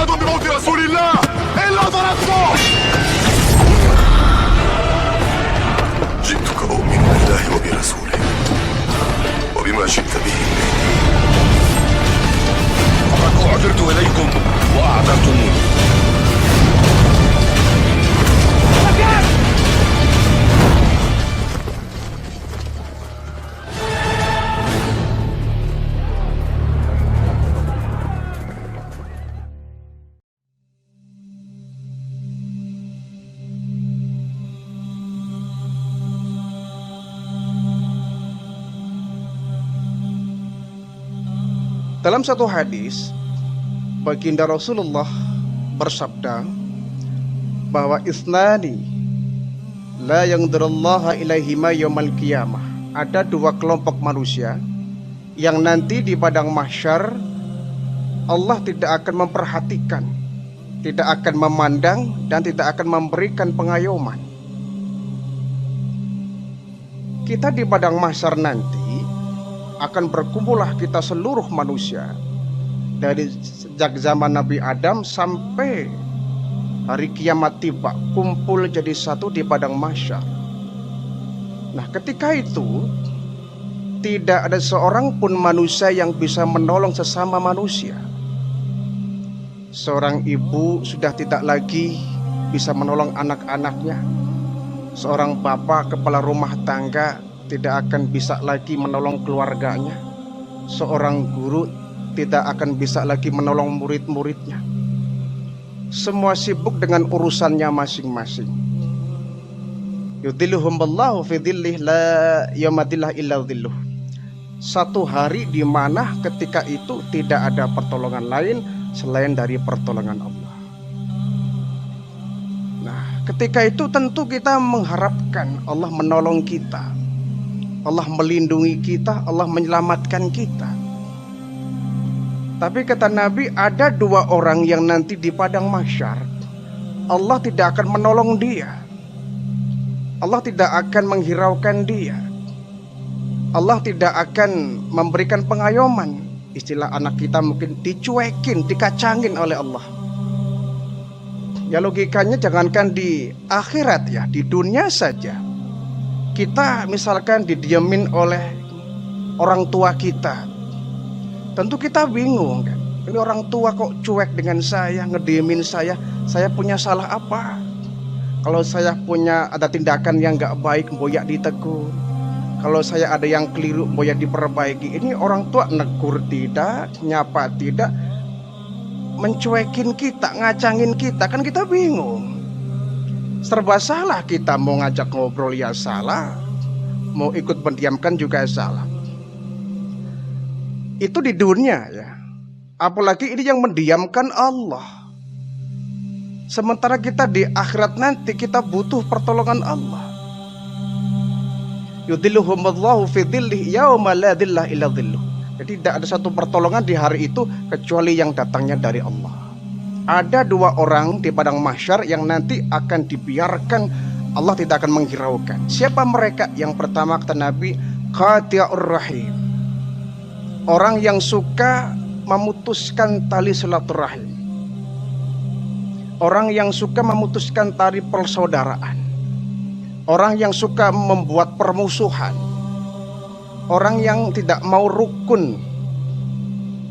أرادوا بموت رسول الله إلا ضربته. جئتك أؤمن بالله وبرسوله وبما جئت به فقد أعذرت إليكم وأعذرتموني. Dalam satu hadis, baginda Rasulullah bersabda bahwa isnani la yanzurullaha ilaihima yaumal qiyamah. Ada dua kelompok manusia yang nanti di padang mahsyar Allah tidak akan memperhatikan, tidak akan memandang, dan tidak akan memberikan pengayoman. Kita di padang mahsyar nanti akan berkumpullah kita seluruh manusia dari sejak zaman Nabi Adam sampai hari kiamat tiba, kumpul jadi satu di padang mahsyar. Nah, ketika itu tidak ada seorang pun manusia yang bisa menolong sesama manusia. Seorang ibu sudah tidak lagi bisa menolong anak-anaknya. Seorang bapak kepala rumah tangga tidak akan bisa lagi menolong keluarganya. Seorang guru tidak akan bisa lagi menolong murid-muridnya. Semua sibuk dengan urusannya masing-masing. Yudhilluhumullahu fi dhillih la yamadillah illa dhilluh. Satu hari di mana ketika itu tidak ada pertolongan lain selain dari pertolongan Allah. Nah, ketika itu tentu kita mengharapkan Allah menolong kita, Allah melindungi kita, Allah menyelamatkan kita. Tapi kata Nabi, ada dua orang yang nanti di padang mahsyar Allah tidak akan menolong dia, Allah tidak akan menghiraukan dia, Allah tidak akan memberikan pengayoman. Istilah anak kita mungkin dicuekin, dikacangin oleh Allah. Ya logikanya jangankan di akhirat ya, di dunia saja. Kita misalkan didiamin oleh orang tua kita, tentu kita bingung kan. Ini orang tua kok cuek dengan saya, ngediemin saya punya salah apa? Kalau saya punya ada tindakan yang gak baik, boyak ditegur. Kalau saya ada yang keliru, boyak diperbaiki. Ini orang tua negur tidak, nyapa tidak, mencuekin kita, ngacangin kita, kan kita bingung. Serba salah kita, mau ngajak ngobrol ya salah, mau ikut mendiamkan juga salah. Itu di dunia ya. Apalagi ini yang mendiamkan Allah. Sementara kita di akhirat nanti kita butuh pertolongan Allah. Yudhilluhumullahu fi dhillih yauma la dhilla illa dhilluh. Jadi tidak ada satu pertolongan di hari itu kecuali yang datangnya dari Allah. Ada dua orang di padang mahsyar yang nanti akan dibiarkan, Allah tidak akan menghiraukan. Siapa mereka? Yang pertama kata Nabi, qati'ur rahim. Orang yang suka memutuskan tali silaturahim. Orang yang suka memutuskan tali persaudaraan. Orang yang suka membuat permusuhan. Orang yang tidak mau rukun,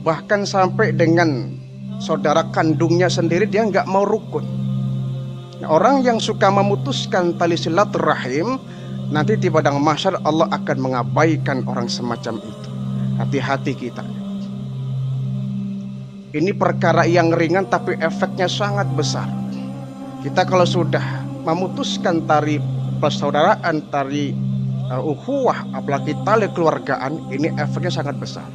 bahkan sampai dengan saudara kandungnya sendiri dia nggak mau rukun. Nah, orang yang suka memutuskan tali silaturahim, nanti di padang mahsyar Allah akan mengabaikan orang semacam itu. Hati-hati kita. Ini perkara yang ringan tapi efeknya sangat besar. Kita kalau sudah memutuskan tali persaudaraan, tali ukhuwah, apalagi tali keluargaan, ini efeknya sangat besar.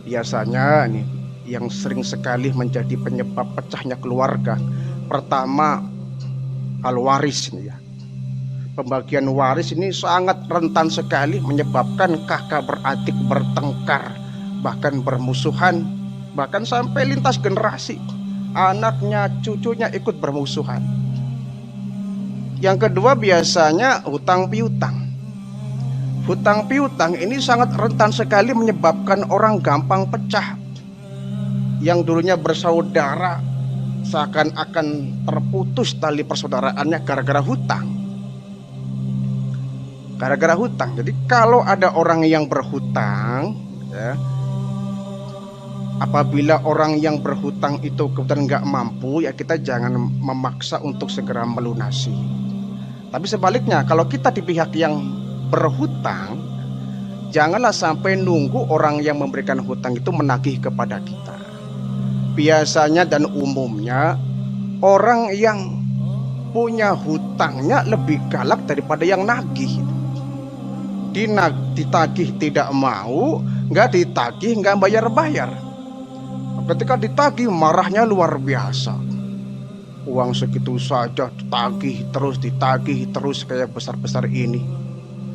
Biasanya nih yang sering sekali menjadi penyebab pecahnya keluarga, pertama hal waris nih ya. Pembagian waris ini sangat rentan sekali menyebabkan kakak beradik bertengkar, bahkan bermusuhan, bahkan sampai lintas generasi. Anaknya, cucunya ikut bermusuhan. Yang kedua biasanya hutang piutang. Hutang piutang ini sangat rentan sekali menyebabkan orang gampang pecah. yang dulunya bersaudara seakan-akan terputus tali persaudaraannya gara-gara hutang. Gara-gara hutang. Jadi kalau ada orang yang berhutang, ya, apabila orang yang berhutang itu kebetulan nggak mampu, ya kita jangan memaksa untuk segera melunasi. Tapi sebaliknya, kalau kita di pihak yang berhutang, janganlah sampai nunggu orang yang memberikan hutang itu menagih kepada kita. Biasanya dan umumnya orang yang punya hutangnya lebih galak daripada yang nagih. Ditagih tidak mau, nggak ditagih nggak bayar-bayar. Ketika ditagih marahnya luar biasa. Uang segitu saja ditagih terus kayak besar-besar ini.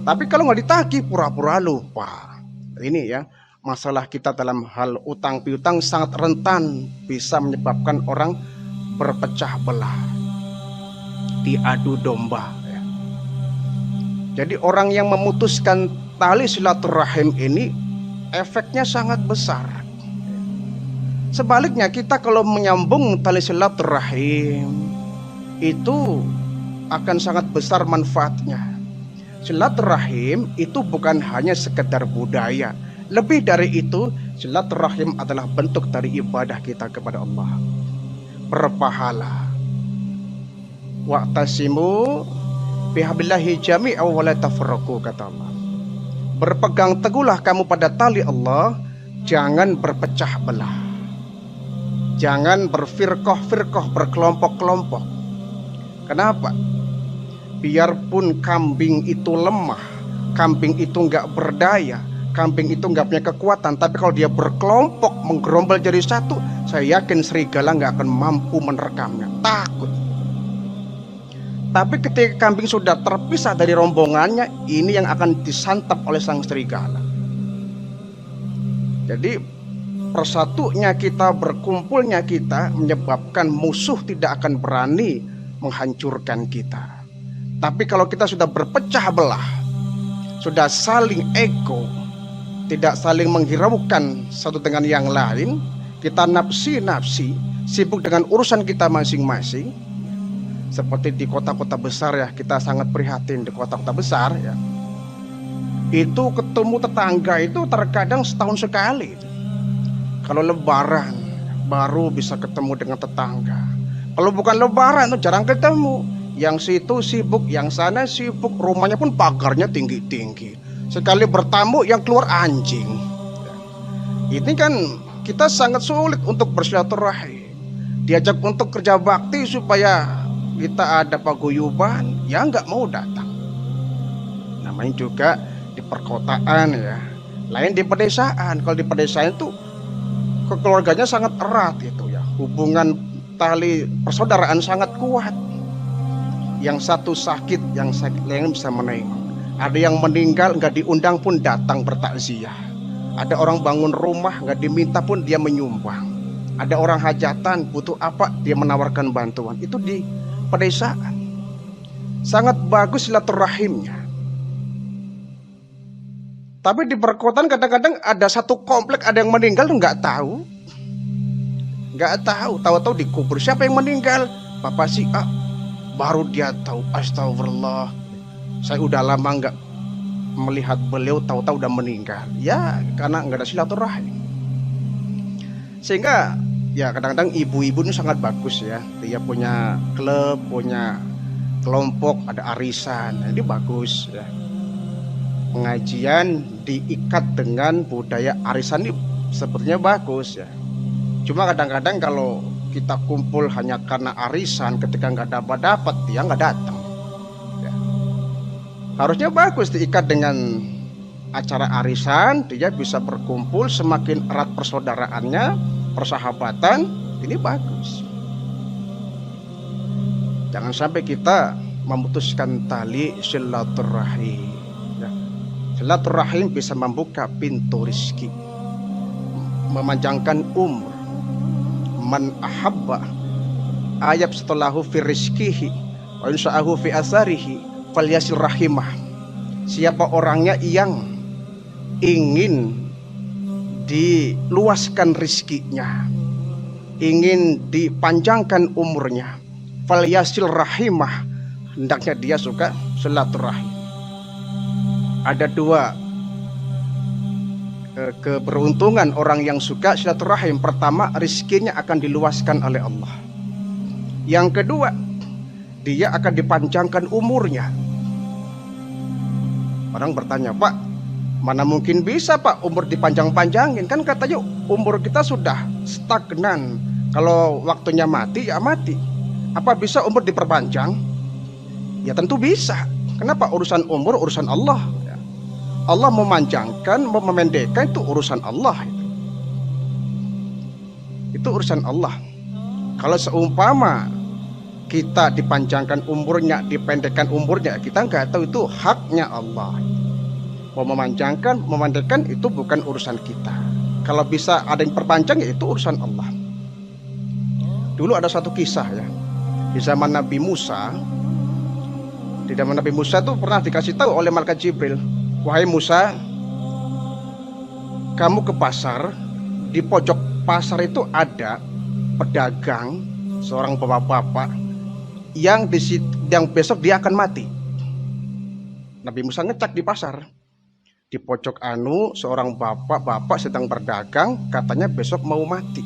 Tapi kalau nggak ditagih pura-pura lupa. Ini ya, masalah kita dalam hal utang piutang sangat rentan bisa menyebabkan orang berpecah belah, diadu domba. Jadi orang yang memutuskan tali silaturahim ini efeknya sangat besar. Sebaliknya kita kalau menyambung tali silaturahim itu akan sangat besar manfaatnya. Silaturahim itu bukan hanya sekedar budaya. Lebih dari itu, silaturahim adalah bentuk dari ibadah kita kepada Allah. Berpahala. Wa'tasimu bihablillahi jami'an wa la tafarraqu, kata Allah. Berpegang teguhlah kamu pada tali Allah, jangan berpecah belah. Jangan berfirqah-firqah, berkelompok-kelompok. Kenapa? Biarpun kambing itu lemah, kambing itu nggak berdaya, kambing itu nggak punya kekuatan, tapi kalau dia berkelompok menggerombol jadi satu, saya yakin serigala nggak akan mampu menerkamnya. Takut. Tapi ketika kambing sudah terpisah dari rombongannya, ini yang akan disantap oleh sang serigala. Jadi persatunya kita, berkumpulnya kita menyebabkan musuh tidak akan berani menghancurkan kita. Tapi kalau kita sudah berpecah belah, sudah saling ego, tidak saling menghiraukan satu dengan yang lain, kita nafsi-nafsi, sibuk dengan urusan kita masing-masing. Seperti di kota-kota besar ya, kita sangat prihatin di kota-kota besar ya. Itu ketemu tetangga itu terkadang setahun sekali. Kalau lebaran baru bisa ketemu dengan tetangga. Kalau bukan lebaran itu jarang ketemu. Yang situ sibuk, yang sana sibuk, rumahnya pun pagarnya tinggi-tinggi. Sekali bertamu yang keluar anjing. Ini kan kita sangat sulit untuk bersilaturahim. Diajak untuk kerja bakti supaya kita ada paguyuban, ya nggak mau datang. Namanya juga di perkotaan ya, lain di pedesaan. Kalau di pedesaan itu kekeluarganya sangat erat gitu ya, hubungan tali persaudaraan sangat kuat. Yang satu sakit, yang sakit lain bisa menengok. Ada yang meninggal nggak diundang pun datang bertakziah. Ada orang bangun rumah nggak diminta pun dia menyumbang. Ada orang hajatan butuh apa dia menawarkan bantuan. Itu di pedesaan. Sangat bagus silaturahimnya. Tapi di perkotaan kadang-kadang ada satu komplek ada yang meninggal nggak tahu. Nggak tahu, tahu-tahu dikubur. Siapa yang meninggal? Bapak si A. Baru dia tahu, astagfirullah. Saya udah lama nggak melihat beliau, tahu-tahu udah meninggal. Ya, karena nggak ada silaturahim. Sehingga ya kadang-kadang ibu-ibu ini sangat bagus ya. Dia punya klub, punya kelompok, ada arisan. Ini bagus ya. Pengajian diikat dengan budaya arisan ini sepertinya bagus ya. Cuma kadang-kadang kalau kita kumpul hanya karena arisan, ketika nggak dapat dia nggak datang ya. Harusnya bagus diikat dengan acara arisan, dia bisa berkumpul, semakin erat persaudaraannya, persahabatan, ini bagus. Jangan sampai kita memutuskan tali silaturahim ya. Silaturahim bisa membuka pintu rizki, memanjangkan umur. Man ahabba ayat setelahu fi rizkihi wa insa'ahu fi asarihi falyasil rahimah. Siapa orangnya yang ingin diluaskan rizkinya, ingin dipanjangkan umurnya, falyasil rahimah, hendaknya dia suka silaturahim. Ada dua keberuntungan orang yang suka silaturahim. Pertama, rizkinya akan diluaskan oleh Allah. Yang kedua, dia akan dipanjangkan umurnya. Orang bertanya, Pak, mana mungkin bisa Pak umur dipanjang-panjangin? Kan katanya umur kita sudah stagnan. Kalau waktunya mati, ya mati. Apa bisa umur diperpanjang? Ya tentu bisa. Kenapa? Urusan umur, urusan Allah. Allah memanjangkan, memendekkan, itu urusan Allah. Itu urusan Allah. Kalau seumpama kita dipanjangkan umurnya, dipendekkan umurnya, kita nggak tahu, itu haknya Allah. Mau memanjangkan, memendekkan, itu bukan urusan kita. Kalau bisa ada yang perpanjang, ya itu urusan Allah. Dulu ada satu kisah ya, di zaman Nabi Musa. Di zaman Nabi Musa itu pernah dikasih tahu oleh malaikat Jibril, wahai Musa, kamu ke pasar. Di pojok pasar itu ada pedagang, seorang bapak-bapak yang besok dia akan mati. Nabi Musa ngecek di pasar. Di pojok seorang bapak-bapak sedang berdagang, katanya besok mau mati.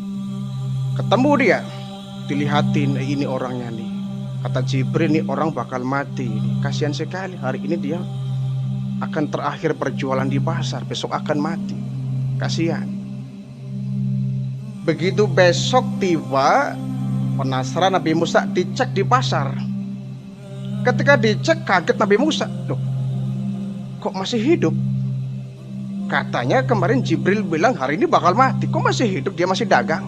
Ketemu dia, dilihatin, ini orangnya nih. Kata Jibril, nih orang bakal mati. Kasihan sekali, hari ini dia akan terakhir berjualan di pasar, besok akan mati. Kasihan. Begitu besok tiba, penasaran Nabi Musa, dicek di pasar. Ketika dicek, kaget Nabi Musa, loh, kok masih hidup? Katanya kemarin Jibril bilang hari ini bakal mati, kok masih hidup, dia masih dagang.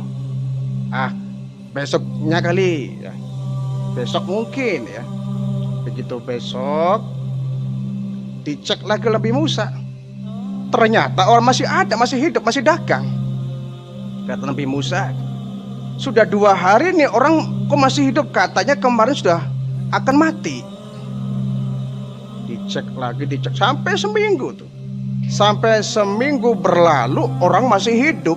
Besoknya kali ya. Besok mungkin ya. Begitu besok dicek lagi Nabi Musa, ternyata orang masih ada, masih hidup, masih dagang. Kata Nabi Musa, sudah 2 hari nih orang kok masih hidup, katanya kemarin sudah akan mati. Dicek lagi, dicek sampai seminggu tuh. Sampai seminggu berlalu orang masih hidup.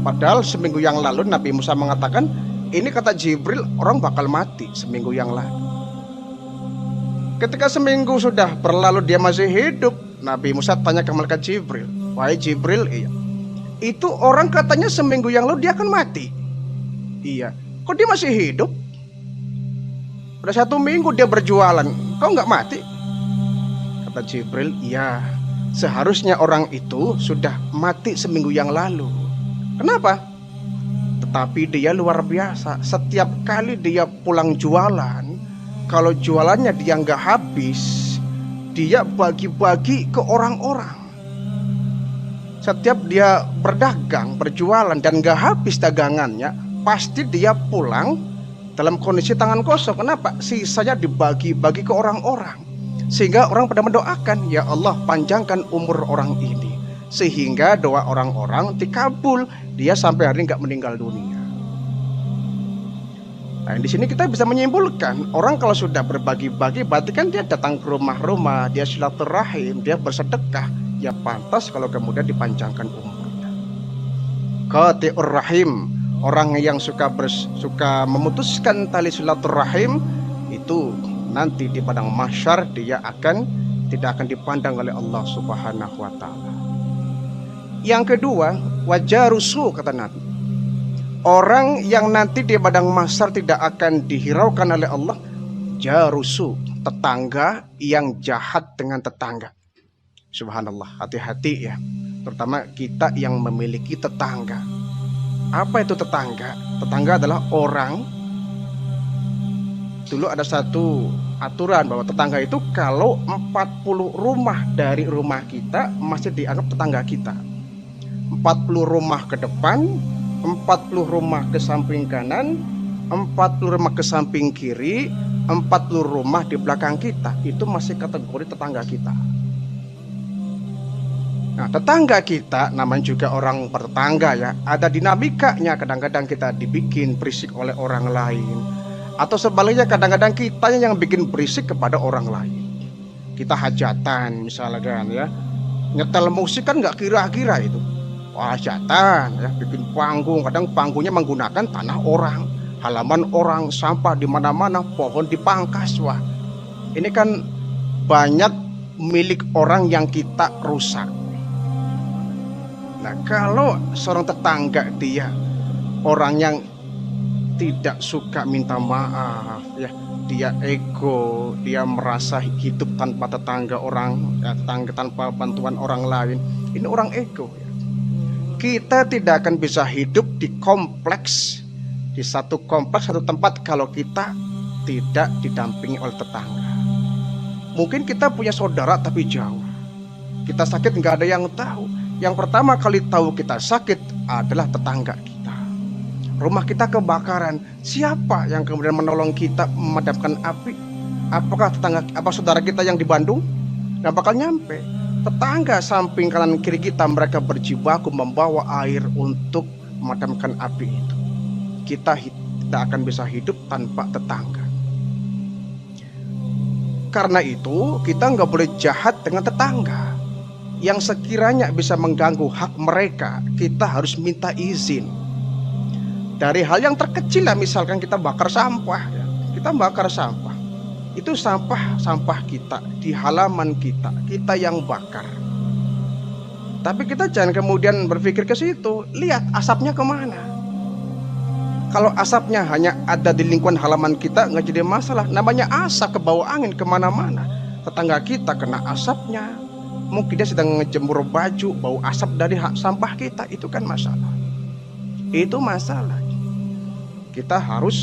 Padahal seminggu yang lalu Nabi Musa mengatakan, ini kata Jibril orang bakal mati seminggu yang lalu. Ketika seminggu sudah berlalu dia masih hidup, Nabi Musa tanya ke malaikat Jibril, wahai Jibril, iya, itu orang katanya seminggu yang lalu dia akan mati. Iya, kok dia masih hidup? Udah 1 minggu dia berjualan, kok nggak mati? Kata Jibril, iya, seharusnya orang itu sudah mati seminggu yang lalu. Kenapa? Tapi dia luar biasa. Setiap kali dia pulang jualan, kalau jualannya dia nggak habis, dia bagi-bagi ke orang-orang. Setiap dia berdagang, berjualan dan nggak habis dagangannya, pasti dia pulang dalam kondisi tangan kosong. Kenapa? Sisanya dibagi-bagi ke orang-orang, sehingga orang pada mendoakan, ya Allah panjangkan umur orang ini, sehingga doa orang-orang dikabul, dia sampai hari ini nggak meninggal dunia. Nah, di sini kita bisa menyimpulkan, orang kalau sudah berbagi-bagi, berarti kan dia datang ke rumah-rumah, dia silaturahim, dia bersedekah, ya pantas kalau kemudian dipanjangkan umurnya. Qati'ur rahim, orang yang suka memutuskan tali silaturahim, itu nanti di padang mahsyar dia tidak akan dipandang oleh Allah Subhanahu wa taala. Yang kedua, wajarusu, kata Nabi, orang yang nanti di padang mahsyar tidak akan dihiraukan oleh Allah, jarusu, tetangga yang jahat dengan tetangga. Subhanallah, hati-hati ya, terutama kita yang memiliki tetangga. Apa itu tetangga? Tetangga adalah orang, dulu ada satu aturan bahwa tetangga itu kalau 40 rumah dari rumah kita masih dianggap tetangga kita. 40 rumah ke depan, 40 rumah ke samping kanan, 40 rumah ke samping kiri, 40 rumah di belakang kita, itu masih kategori tetangga kita. Nah, tetangga kita namanya juga orang bertetangga ya, ada dinamikanya. Kadang-kadang kita dibikin berisik oleh orang lain, atau sebaliknya kadang-kadang kita yang bikin berisik kepada orang lain. Kita hajatan misalnya kan ya, nyetel musik kan nggak kira-kira itu. hajatan, ya, bikin panggung. Kadang panggungnya menggunakan tanah orang, halaman orang, sampah di mana-mana, pohon dipangkas. Wah, ini kan banyak milik orang yang kita rusak. Nah, kalau seorang tetangga dia orang yang tidak suka minta maaf, ya, dia ego, dia merasa hidup tanpa tetangga orang, ya, tetangga tanpa bantuan orang lain. Ini orang ego. Ya. Kita tidak akan bisa hidup di kompleks, di satu kompleks, satu tempat kalau kita tidak didampingi oleh tetangga. Mungkin kita punya saudara tapi jauh. Kita sakit nggak ada yang tahu. Yang pertama kali tahu kita sakit adalah tetangga kita. Rumah kita kebakaran, siapa yang kemudian menolong kita memadamkan api? Apakah tetangga, apa saudara kita yang di Bandung? Nggak bakal nyampe. Tetangga samping kanan kiri kita, mereka berjibaku membawa air untuk memadamkan api itu. Kita tidak akan bisa hidup tanpa tetangga. Karena itu kita nggak boleh jahat dengan tetangga. Yang sekiranya bisa mengganggu hak mereka, kita harus minta izin. Dari hal yang terkecil lah, misalkan kita bakar sampah, ya. Kita bakar sampah, itu sampah kita di halaman kita yang bakar. Tapi kita jangan kemudian berpikir ke situ, lihat asapnya kemana. Kalau asapnya hanya ada di lingkungan halaman kita, nggak jadi masalah. Namanya asap kebawa angin kemana-mana. Tetangga kita kena asapnya, mungkin dia sedang ngejemur baju, bau asap dari sampah kita, itu kan masalah. Itu masalah. Kita harus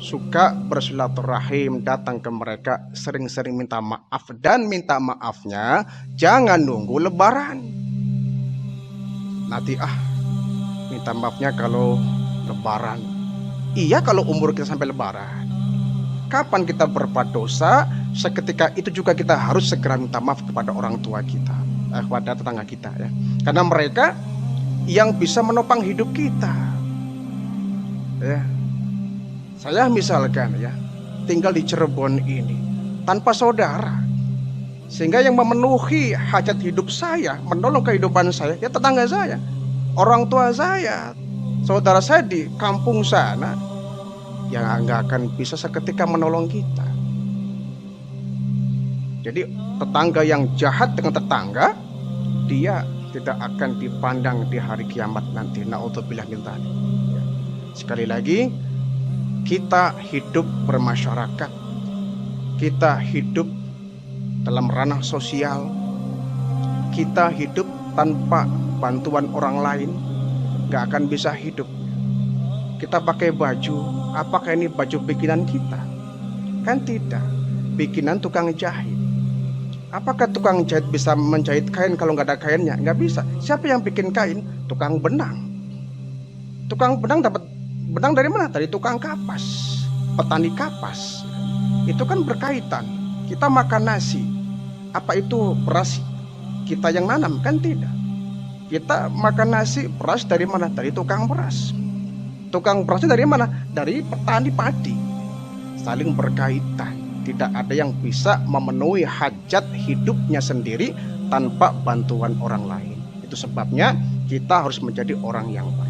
suka bersilaturahim, datang ke mereka, sering-sering minta maaf, dan minta maafnya jangan nunggu lebaran. Nanti minta maafnya kalau lebaran. Iya, kalau umur kita sampai lebaran. Kapan kita berbuat dosa, seketika itu juga kita harus segera minta maaf kepada orang tua kita, kepada tetangga kita, ya. Karena mereka yang bisa menopang hidup kita. Ya. Saya misalkan, ya, tinggal di Cirebon ini tanpa saudara, sehingga yang memenuhi hajat hidup saya, menolong kehidupan saya, ya tetangga saya, orang tua saya, saudara saya di kampung sana, yang nggak akan bisa seketika menolong kita. Jadi tetangga yang jahat dengan tetangga, dia tidak akan dipandang di hari kiamat nanti. Na'udzubillah min dzalik. Sekali lagi, kita hidup bermasyarakat, kita hidup dalam ranah sosial, kita hidup tanpa bantuan orang lain, gak akan bisa hidup. Kita pakai baju, apakah ini baju bikinan kita? Kan tidak, bikinan tukang jahit. Apakah tukang jahit bisa menjahit kain kalau nggak ada kainnya? Nggak bisa. Siapa yang bikin kain? Tukang benang. Tukang benang dapat benang dari mana? Dari tukang kapas, petani kapas. Itu kan berkaitan. Kita makan nasi, apa itu beras kita yang nanam? Kan tidak. Kita makan nasi, beras dari mana? Dari tukang beras. Tukang berasnya dari mana? Dari petani padi. Saling berkaitan. Tidak ada yang bisa memenuhi hajat hidupnya sendiri tanpa bantuan orang lain. Itu sebabnya kita harus menjadi orang yang baik.